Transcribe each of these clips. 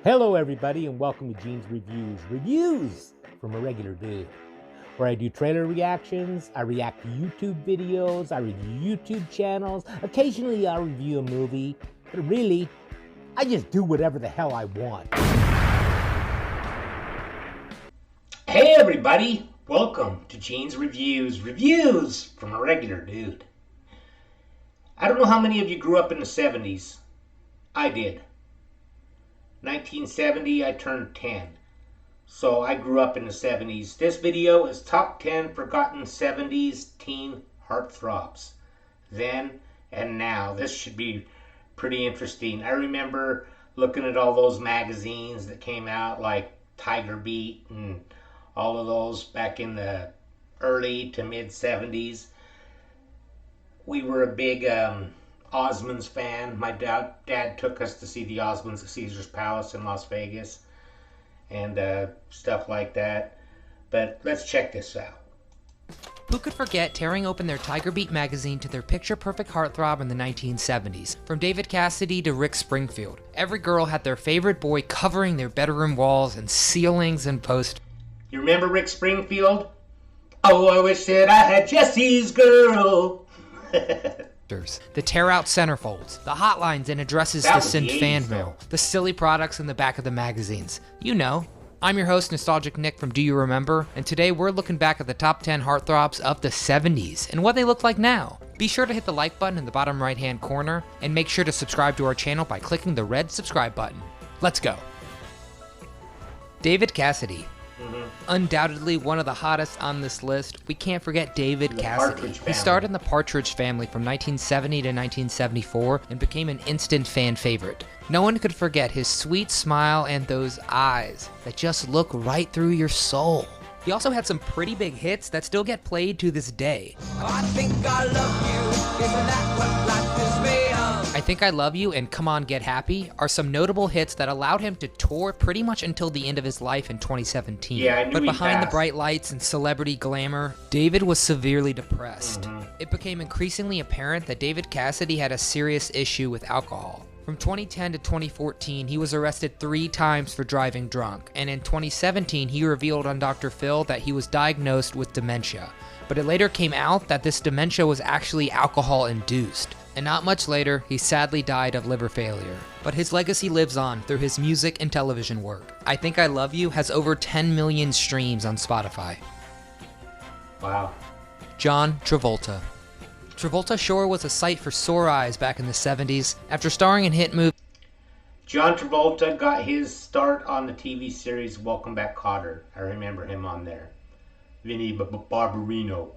Hello everybody and welcome to Gene's Reviews from a regular dude, where I do trailer reactions, I react to YouTube videos, I review YouTube channels, occasionally I'll review a movie, but really, I just do whatever the hell I want. Hey everybody, welcome to Gene's Reviews from a regular dude. I don't know how many of you grew up in the 70s. I did. 1970, I turned 10. So I grew up in the 70s. This video is top 10 forgotten 70s teen heartthrobs. Then and now. This should be pretty interesting. I remember looking at all those magazines that came out, like Tiger Beat and all of those back in the early to mid 70s. We were a big Osmonds fan. My dad took us to see the Osmonds at Caesar's Palace in Las Vegas and stuff like that. But let's check this out. Who could forget tearing open their Tiger Beat magazine to their picture-perfect heartthrob in the 1970s? From David Cassidy to Rick Springfield, every girl had their favorite boy covering their bedroom walls and ceilings and posters. You remember Rick Springfield? Oh, I wish that I had Jesse's girl. The tear-out centerfolds, the hotlines and addresses to send fan mail, the silly products in the back of the magazines. You know. I'm your host, Nostalgic Nick from Do You Remember? And today we're looking back at the top 10 heartthrobs of the 70s and what they look like now. Be sure to hit the like button in the bottom right-hand corner and make sure to subscribe to our channel by clicking the red subscribe button. Let's go. David Cassidy. Undoubtedly one of the hottest on this list. We can't forget David Cassidy. He starred in the Partridge Family from 1970 to 1974 and became an instant fan favorite. No one could forget his sweet smile and those eyes that just look right through your soul. He also had some pretty big hits that still get played to this day. I Think I Love You, isn't that what life is made of? I Think I Love You and Come On Get Happy are some notable hits that allowed him to tour pretty much until the end of his life in 2017. But behind the bright lights and celebrity glamour, David was severely depressed. It became increasingly apparent that David Cassidy had a serious issue with alcohol. From 2010 to 2014, he was arrested 3 times for driving drunk, and in 2017, he revealed on Dr. Phil that he was diagnosed with dementia. But it later came out that this dementia was actually alcohol-induced, and not much later, he sadly died of liver failure. But his legacy lives on through his music and television work. I Think I Love You has over 10 million streams on Spotify. Wow. John Travolta. Travolta sure was a sight for sore eyes back in the 70s. After starring in hit movies, John Travolta got his start on the TV series Welcome Back, Kotter. I remember him on there. Vinny Barbarino.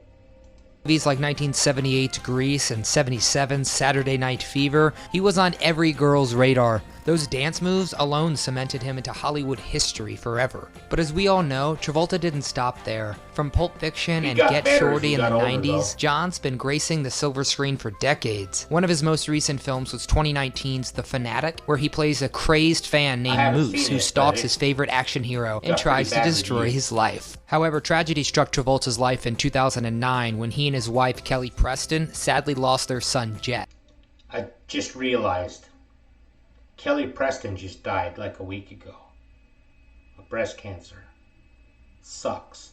movies like 1978's Grease and 77's Saturday Night Fever, he was on every girl's radar. Those dance moves alone cemented him into Hollywood history forever. But as we all know, Travolta didn't stop there. From Pulp Fiction and Get Shorty in the 90s, John's been gracing the silver screen for decades. One of his most recent films was 2019's The Fanatic, where he plays a crazed fan named Moose who stalks his favorite action hero and tries to destroy his life. However, tragedy struck Travolta's life in 2009 when he and his wife Kelly Preston sadly lost their son Jet. I just realized Kelly Preston just died like a week ago of breast cancer. Sucks.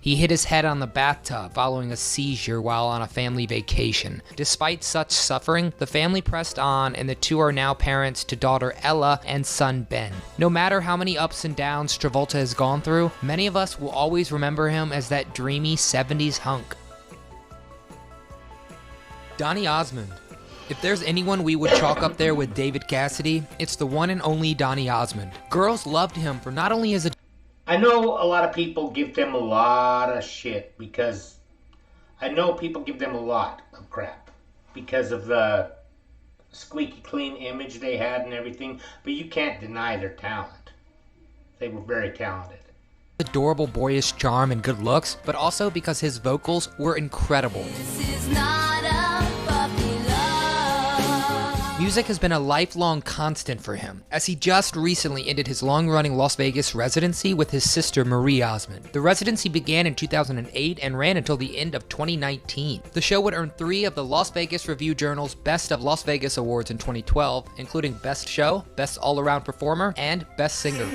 He hit his head on the bathtub following a seizure while on a family vacation. Despite such suffering, the family pressed on and the two are now parents to daughter Ella and son Ben. No matter how many ups and downs Travolta has gone through, many of us will always remember him as that dreamy 70s hunk. Donnie Osmond. If there's anyone we would chalk up there with David Cassidy, it's the one and only Donnie Osmond. Girls loved him for not only his I know a lot of people give them a lot of shit because I know people give them a lot of crap because of the squeaky clean image they had and everything, but you can't deny their talent. They were very talented. Adorable boyish charm and good looks, but also because his vocals were incredible. Music has been a lifelong constant for him, as he just recently ended his long-running Las Vegas residency with his sister Marie Osmond. The residency began in 2008 and ran until the end of 2019. The show would earn 3 of the Las Vegas Review-Journal's Best of Las Vegas awards in 2012, including Best Show, Best All-Around Performer, and Best Singer.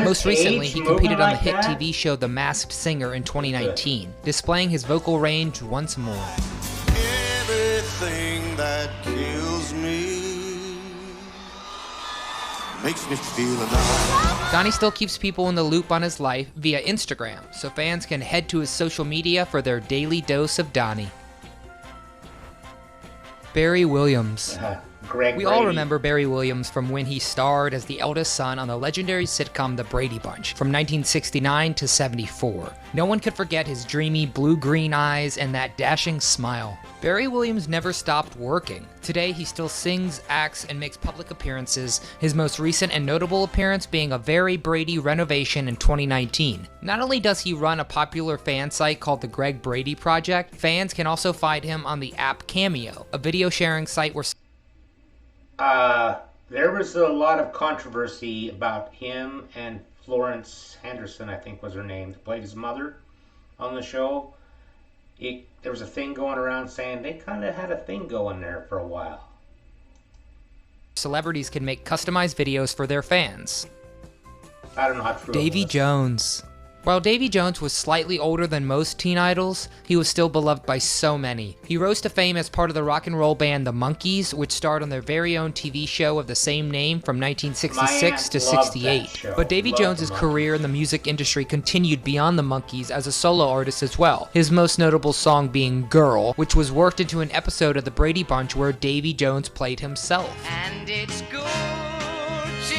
Most recently, he competed on the hit TV show The Masked Singer in 2019, displaying his vocal range once more. Everything that kills me makes me feel alive. Donnie still keeps people in the loop on his life via Instagram, so fans can head to his social media for their daily dose of Donnie. Barry Williams. We all remember Barry Williams from when he starred as the eldest son on the legendary sitcom The Brady Bunch from 1969 to 74. No one could forget his dreamy blue-green eyes and that dashing smile. Barry Williams never stopped working. Today, he still sings, acts, and makes public appearances, his most recent and notable appearance being a Very Brady renovation in 2019. Not only does he run a popular fan site called the Greg Brady Project, fans can also find him on the app Cameo, a video sharing site where there was a lot of controversy about him and Florence Henderson, I think was her name, that played his mother on the show. There was a thing going around saying they kind of had a thing going there for a while. Celebrities can make customized videos for their fans. I don't know how true Davey Jones. While Davey Jones was slightly older than most teen idols, he was still beloved by so many. He rose to fame as part of the rock and roll band The Monkees, which starred on their very own TV show of the same name from 1966 to 68. But Davey Jones's career in the music industry continued beyond The Monkees as a solo artist as well, his most notable song being Girl, which was worked into an episode of The Brady Bunch where Davey Jones played himself. And it's good to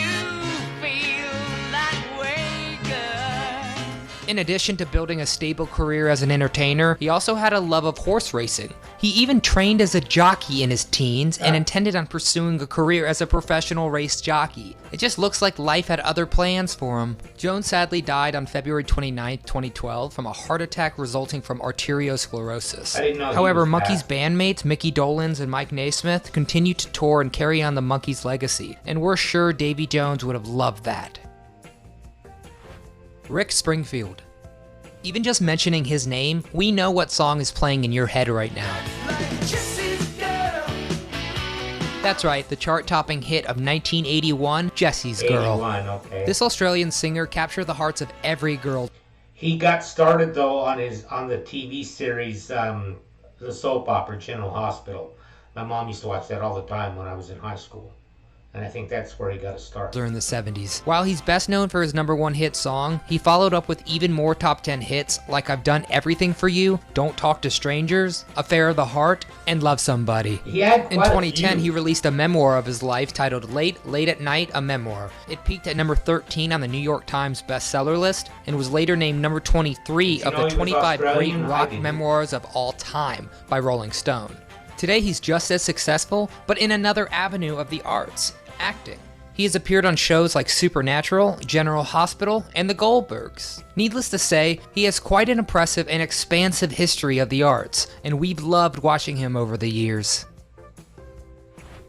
feel that way, girl. In addition to building a stable career as an entertainer, he also had a love of horse racing. He even trained as a jockey in his teens and intended on pursuing a career as a professional race jockey. It just looks like life had other plans for him. Jones sadly died on February 29, 2012 from a heart attack resulting from arteriosclerosis. However, Monkees bandmates Mickey Dolenz and Mike Naismith continued to tour and carry on the Monkees legacy, and we're sure Davey Jones would have loved that. Rick Springfield. Even just mentioning his name, we know what song is playing in your head right now. That's right, the chart-topping hit of 1981, Jessie's Girl. Okay. This Australian singer captured the hearts of every girl. He got started though on the TV series, the soap opera General Hospital. My mom used to watch that all the time when I was in high school. And I think that's where he got a start. During the 70s. While he's best known for his #1 hit song, he followed up with even more top 10 hits like I've Done Everything for You, Don't Talk to Strangers, Affair of the Heart, and Love Somebody. In 2010, he released a memoir of his life titled Late at Night, a Memoir. It peaked at number 13 on the New York Times bestseller list and was later named number 23 of the 25 great rock memoirs of all time by Rolling Stone. Today, he's just as successful, but in another avenue of the arts. Acting. He has appeared on shows like Supernatural, General Hospital, and The Goldbergs. Needless to say, he has quite an impressive and expansive history of the arts, and we've loved watching him over the years.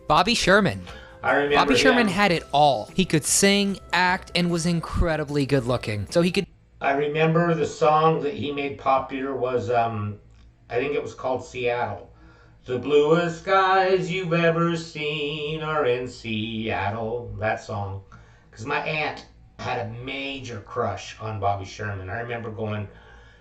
Bobby Sherman. Bobby Sherman had it all. He could sing, act, and was incredibly good looking. So he could... I remember the song that he made popular was, I think it was called Seattle. The bluest skies you've ever seen are in Seattle. That song. Because my aunt had a major crush on Bobby Sherman. I remember going,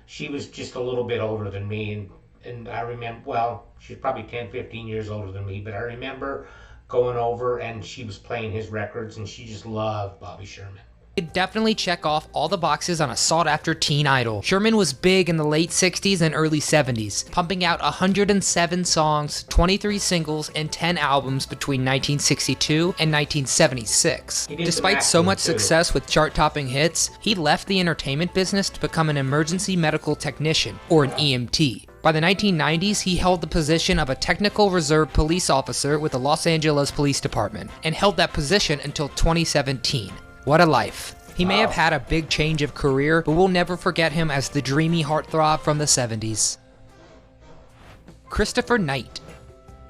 she was just a little bit older than me. And I remember, well, she's probably 10, 15 years older than me. But I remember going over and she was playing his records and she just loved Bobby Sherman. Could definitely check off all the boxes on a sought-after teen idol. Sherman was big in the late 60s and early 70s, pumping out 107 songs, 23 singles, and 10 albums between 1962 and 1976. Despite so much success with chart-topping hits, he left the entertainment business to become an emergency medical technician, or an EMT. By the 1990s, he held the position of a technical reserve police officer with the Los Angeles Police Department, and held that position until 2017. What a life. He may have had a big change of career, but we'll never forget him as the dreamy heartthrob from the 70s. Christopher Knight.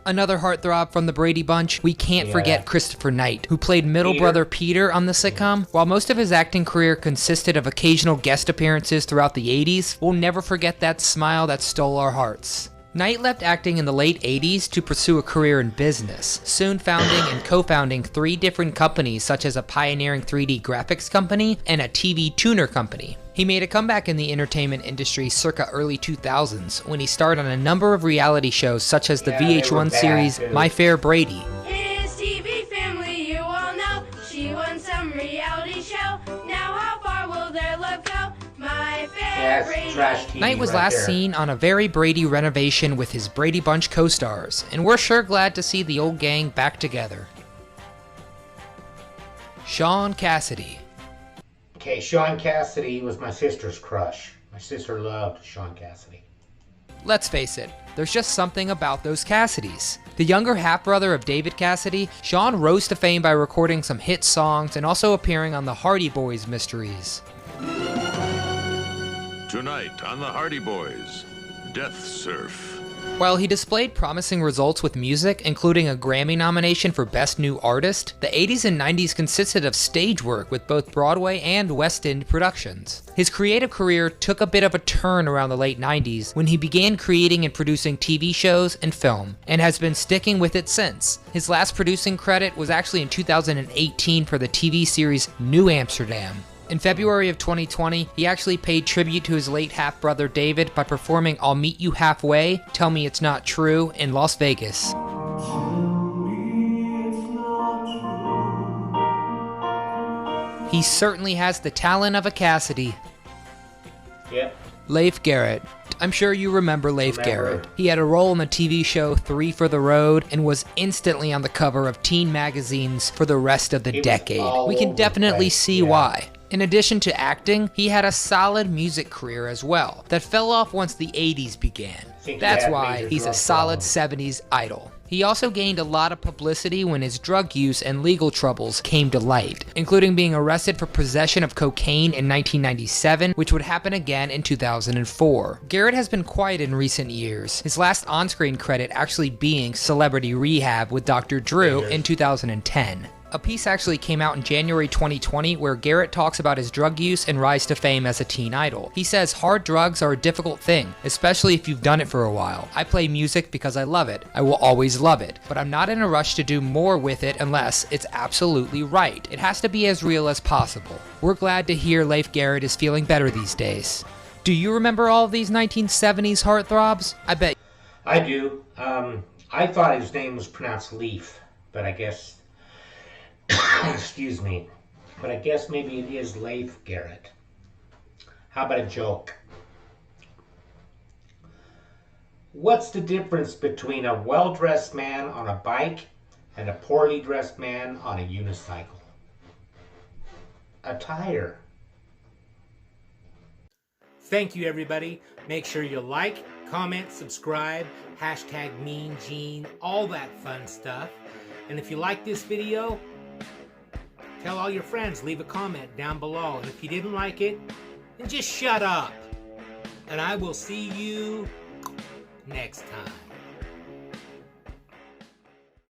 Another heartthrob from the Brady Bunch, we can't forget Christopher Knight, who played middle brother Peter on the sitcom. While most of his acting career consisted of occasional guest appearances throughout the 80s, we'll never forget that smile that stole our hearts. Knight left acting in the late 80s to pursue a career in business, soon founding and co-founding 3 different companies such as a pioneering 3D graphics company and a TV tuner company. He made a comeback in the entertainment industry circa early 2000s when he starred on a number of reality shows such as the VH1 series My Fair Brady. His TV family, you all know, she won some reality show. Now how far will their love go? My Fair Brady. Trash TV Knight was last seen on a very Brady renovation with his Brady Bunch co-stars, and we're sure glad to see the old gang back together. Sean Cassidy. Okay, Sean Cassidy was my sister's crush. My sister loved Sean Cassidy. Let's face it, there's just something about those Cassidys. The younger half-brother of David Cassidy, Sean rose to fame by recording some hit songs and also appearing on the Hardy Boys mysteries. Tonight on the Hardy Boys, Death Surf. While he displayed promising results with music, including a Grammy nomination for Best New Artist, the 80s and 90s consisted of stage work with both Broadway and West End productions. His creative career took a bit of a turn around the late 90s when he began creating and producing TV shows and film, and has been sticking with it since. His last producing credit was actually in 2018 for the TV series New Amsterdam. In February of 2020, he actually paid tribute to his late half-brother David by performing I'll Meet You Halfway, Tell Me It's Not True in Las Vegas. He certainly has the talent of a Cassidy. Yep. Leif Garrett. I'm sure you remember Leif Garrett. He had a role in the TV show 3 for the Road and was instantly on the cover of teen magazines for the rest of the decade. We can definitely see why. In addition to acting, he had a solid music career as well that fell off once the 80s began. That's why he's a solid 70s idol. He also gained a lot of publicity when his drug use and legal troubles came to light, including being arrested for possession of cocaine in 1997, which would happen again in 2004. Garrett has been quiet in recent years, his last on-screen credit actually being Celebrity Rehab with Dr. Drew in 2010. A piece actually came out in January 2020 where Garrett talks about his drug use and rise to fame as a teen idol. He says hard drugs are a difficult thing, especially if you've done it for a while. I play music because I love it. I will always love it, but I'm not in a rush to do more with it unless it's absolutely right. It has to be as real as possible. We're glad to hear Leif Garrett is feeling better these days. Do you remember all of these 1970s heartthrobs? I bet. I do. I thought his name was pronounced Leif, but I guess... excuse me, but I guess maybe it is Leif Garrett. How about a joke? What's the difference between a well-dressed man on a bike and a poorly dressed man on a unicycle? A tire. Thank you, everybody. Make sure you like, comment, subscribe, hashtag Mean Gene, all that fun stuff. And if you like this video, tell all your friends, leave a comment down below. And if you didn't like it, then just shut up. And I will see you next time.